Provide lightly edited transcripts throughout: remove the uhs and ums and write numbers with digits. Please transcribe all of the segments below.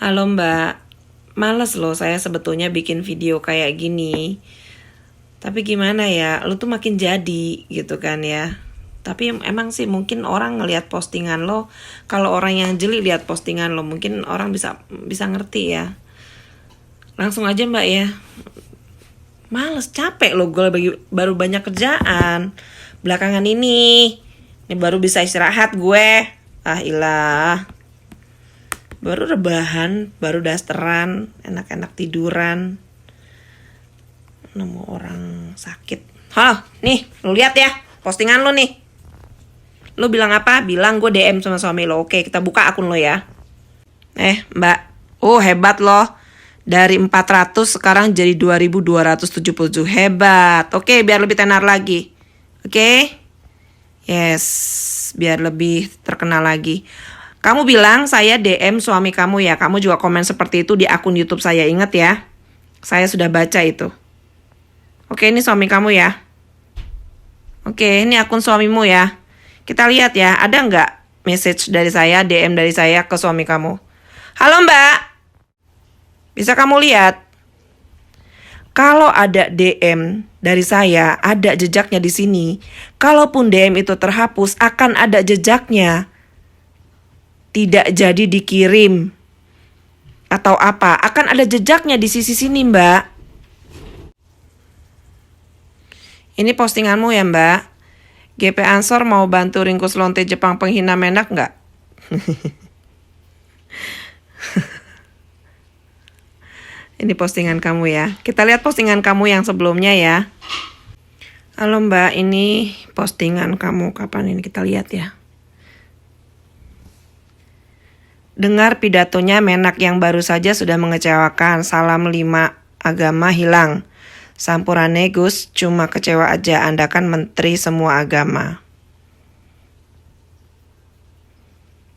Halo Mbak, males loh saya sebetulnya bikin video kayak gini. Tapi gimana ya, lu tuh makin jadi gitu kan ya. Tapi emang sih mungkin orang ngelihat postingan lo, kalau orang yang jeli lihat postingan lo, mungkin orang bisa bisa ngerti ya. Langsung aja Mbak ya. Males, capek lo gue baru banyak kerjaan. Belakangan ini baru bisa istirahat gue. Ah ilah. Baru rebahan, baru dasteran, enak-enak tiduran. Nemu orang sakit. Halo, nih, lu lihat ya postingan lu nih. Lu bilang apa? Bilang gue DM sama suami lo. Oke, kita buka akun lo ya. Mbak. Oh, hebat loh. Dari 400 sekarang jadi 2277. Hebat. Oke, biar lebih tenar lagi. Oke? Yes, biar lebih terkenal lagi. Kamu bilang saya DM suami kamu ya. Kamu juga komen seperti itu di akun YouTube saya. Ingat ya. Saya sudah baca itu. Oke, ini suami kamu ya. Oke, ini akun suamimu ya. Kita lihat ya, ada nggak message dari saya, DM dari saya ke suami kamu? Halo Mbak, bisa kamu lihat? Kalau ada DM dari saya, ada jejaknya di sini. Kalaupun DM itu terhapus, akan ada jejaknya. Tidak jadi dikirim. Atau apa, akan ada jejaknya di sisi sini Mbak. Ini postinganmu ya Mbak. GP Ansor mau bantu ringkus lonte Jepang penghina menak nggak? Ini postingan kamu ya. Kita lihat postingan kamu yang sebelumnya ya. Halo Mbak, ini postingan kamu kapan ini kita lihat ya. Dengar pidatonya Menak yang baru saja sudah mengecewakan. Salam 5 agama hilang. Sampurane Gus, cuma kecewa aja, Anda kan menteri semua agama.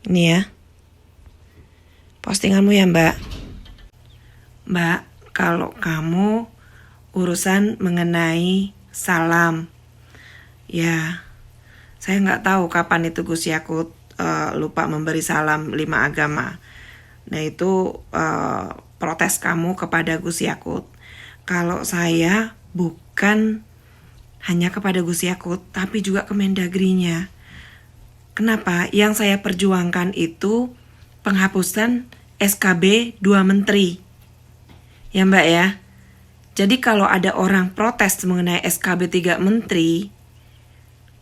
Ini ya. Postinganmu ya Mbak. Mbak, kalau kamu urusan mengenai salam, ya saya nggak tahu kapan itu Gus Yakut lupa memberi salam 5 agama. Nah itu protes kamu kepada Gus Yakut. Kalau saya bukan hanya kepada Gus Yakut, tapi juga ke Mendagrinya. Kenapa? Yang saya perjuangkan itu penghapusan SKB 2 Menteri. Ya Mbak ya. Jadi kalau ada orang protes mengenai SKB 3 Menteri,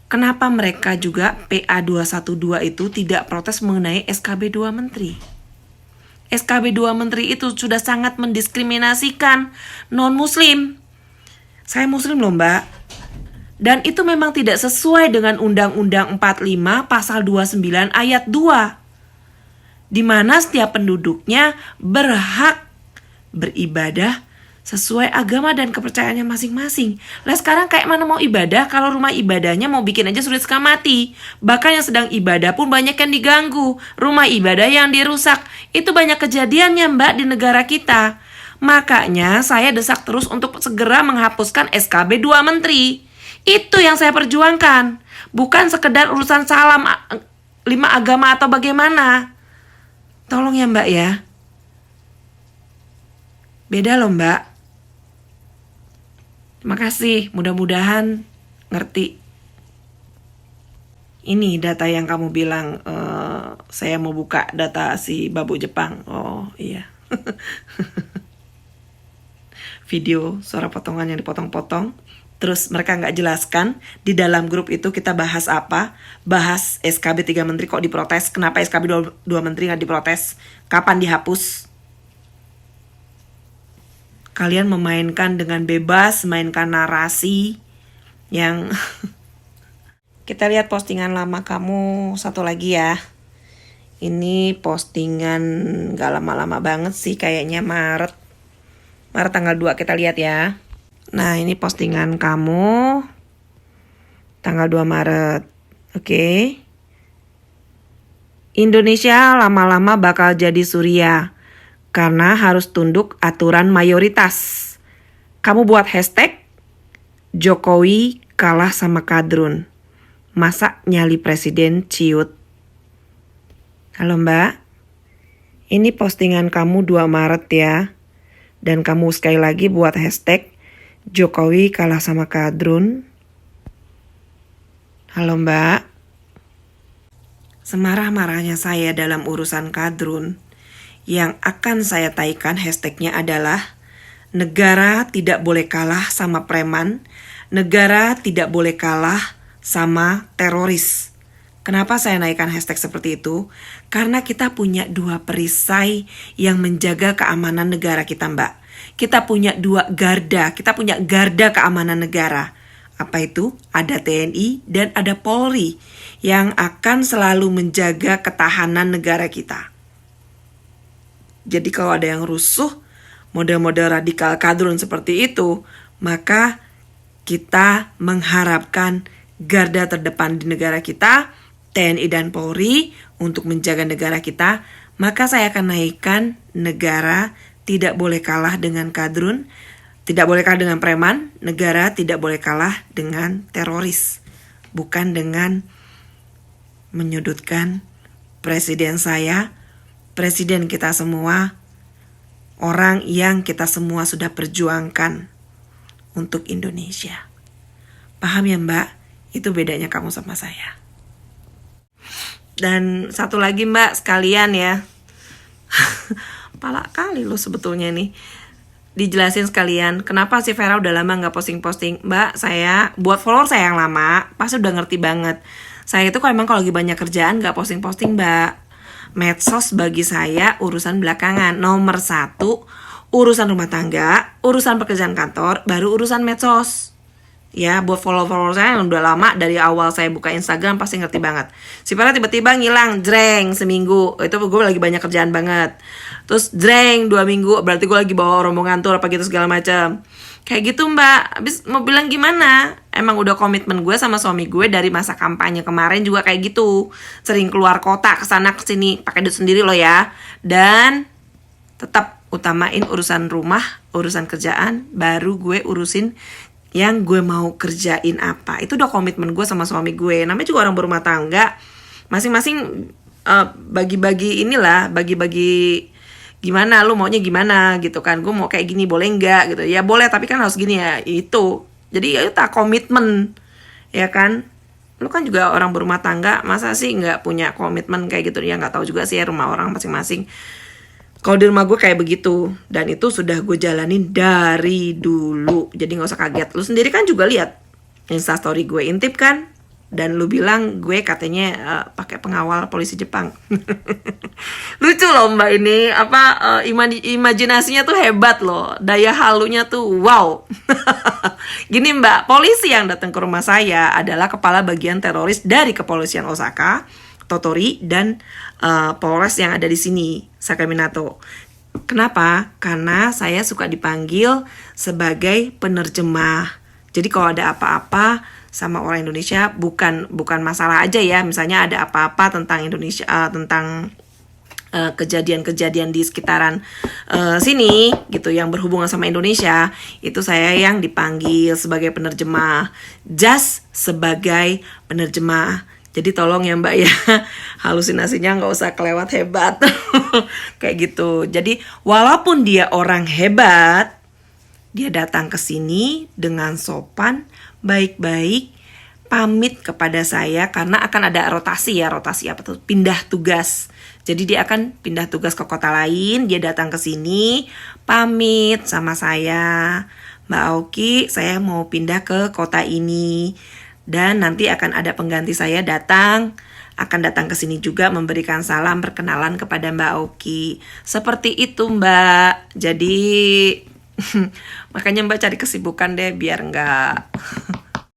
kenapa mereka juga PA 212 itu tidak protes mengenai SKB 2 Menteri? SKB 2 Menteri itu sudah sangat mendiskriminasikan non-muslim. Saya muslim loh Mbak. Dan itu memang tidak sesuai dengan Undang-Undang 45 pasal 29 ayat 2. Di mana setiap penduduknya berhak beribadah sesuai agama dan kepercayaannya masing-masing. Lah sekarang kayak mana mau ibadah kalau rumah ibadahnya mau bikin aja sulit setengah mati. Bahkan yang sedang ibadah pun banyak yang diganggu. Rumah ibadah yang dirusak. Itu banyak kejadiannya Mbak di negara kita. Makanya saya desak terus untuk segera menghapuskan SKB 2 Menteri. Itu yang saya perjuangkan. Bukan sekedar urusan salam 5 agama atau bagaimana. Tolong ya Mbak ya. Beda loh Mbak. Terima kasih, mudah-mudahan ngerti. Ini data yang kamu bilang, saya mau buka data si Babu Jepang. Oh iya. Video suara potongan yang dipotong-potong. Terus mereka nggak jelaskan di dalam grup itu kita bahas apa. Bahas SKB 3 Menteri kok diprotes. Kenapa SKB 2 Menteri nggak diprotes? Kapan dihapus? Kalian memainkan dengan bebas, mainkan narasi yang... Kita lihat postingan lama kamu satu lagi ya. Ini postingan gak lama-lama banget sih, kayaknya Maret tanggal 2, kita lihat ya. Nah ini postingan kamu tanggal 2 Maret. Oke. Indonesia lama-lama bakal jadi Suriah karena harus tunduk aturan mayoritas. Kamu buat hashtag Jokowi kalah sama Kadrun. Masa nyali presiden ciut. Halo Mbak. Ini postingan kamu 2 Maret ya. Dan kamu sekali lagi buat hashtag Jokowi kalah sama Kadrun. Halo Mbak. Semarah-marahnya saya dalam urusan Kadrun, yang akan saya taikan hashtagnya adalah negara tidak boleh kalah sama preman, negara tidak boleh kalah sama teroris. Kenapa saya naikkan hashtag seperti itu? Karena kita punya 2 perisai yang menjaga keamanan negara kita, Mbak. Kita punya 2 garda, kita punya garda keamanan negara. Apa itu? Ada TNI dan ada Polri yang akan selalu menjaga ketahanan negara kita. Jadi kalau ada yang rusuh, model-model radikal Kadrun seperti itu, maka kita mengharapkan garda terdepan di negara kita, TNI dan Polri untuk menjaga negara kita, maka saya akan naikkan negara tidak boleh kalah dengan Kadrun, tidak boleh kalah dengan preman, negara tidak boleh kalah dengan teroris. Bukan dengan menyudutkan presiden saya, presiden kita semua, orang yang kita semua sudah perjuangkan untuk Indonesia. Paham ya Mbak? Itu bedanya kamu sama saya. Dan satu lagi Mbak sekalian ya. Pala kali lo sebetulnya nih. Dijelasin sekalian kenapa si Vera udah lama gak posting-posting. Mbak, saya buat follower saya yang lama pasti udah ngerti banget. Saya itu emang kalau lagi banyak kerjaan gak posting-posting Mbak. Medsos bagi saya urusan belakangan. Nomor 1 urusan rumah tangga, urusan pekerjaan kantor, baru urusan medsos. Ya, buat follower saya yang udah lama dari awal saya buka Instagram pasti ngerti banget. Si Vera tiba-tiba ngilang, jreng seminggu. Itu gue lagi banyak kerjaan banget. Terus jreng 2 minggu, berarti gue lagi bawa rombongan tur apa gitu segala macam. Kayak gitu Mbak. Habis mau bilang gimana? Emang udah komitmen gue sama suami gue dari masa kampanye kemarin juga kayak gitu. Sering keluar kota kesana kesini pakai duit sendiri loh ya. Dan tetap utamain urusan rumah, urusan kerjaan, baru gue urusin yang gue mau kerjain apa. Itu udah komitmen gue sama suami gue. Namanya juga orang berumah tangga. Masing-masing bagi-bagi inilah, bagi-bagi gimana, lu maunya gimana gitu kan. Gue mau kayak gini boleh enggak gitu. Ya boleh tapi kan harus gini ya, itu. Jadi ya itu komitmen. Ya kan. Lu kan juga orang berumah tangga, masa sih gak punya komitmen kayak gitu. Ya gak tahu juga sih ya rumah orang masing-masing. Kalau di rumah gue kayak begitu. Dan itu sudah gue jalanin dari dulu. Jadi gak usah kaget. Lu sendiri kan juga lihat Instastory gue intip kan. Dan lu bilang gue katanya pakai pengawal polisi Jepang. Lucu loh Mbak ini. Imajinasinya tuh hebat loh. Daya halunya tuh wow. Gini Mbak, polisi yang datang ke rumah saya adalah kepala bagian teroris dari kepolisian Osaka, Totori, dan Polres yang ada di sini, Sakaminato. Kenapa? Karena saya suka dipanggil sebagai penerjemah. Jadi kalau ada apa-apa sama orang Indonesia, bukan masalah aja ya. Misalnya ada apa-apa tentang Indonesia, tentang kejadian-kejadian di sekitaran sini gitu yang berhubungan sama Indonesia, itu saya yang dipanggil sebagai penerjemah, just sebagai penerjemah. Jadi tolong ya Mbak ya, halusinasinya gak usah kelewat hebat. Kayak gitu. Jadi walaupun dia orang hebat, dia datang ke sini dengan sopan, baik-baik, pamit kepada saya karena akan ada rotasi apa tuh? Pindah tugas. Jadi dia akan pindah tugas ke kota lain, dia datang ke sini, pamit sama saya. Mbak Oki, saya mau pindah ke kota ini. Dan nanti akan ada pengganti saya akan datang ke sini juga memberikan salam perkenalan kepada Mbak Oki. Seperti itu Mbak. Jadi makanya Mbak cari kesibukan deh biar enggak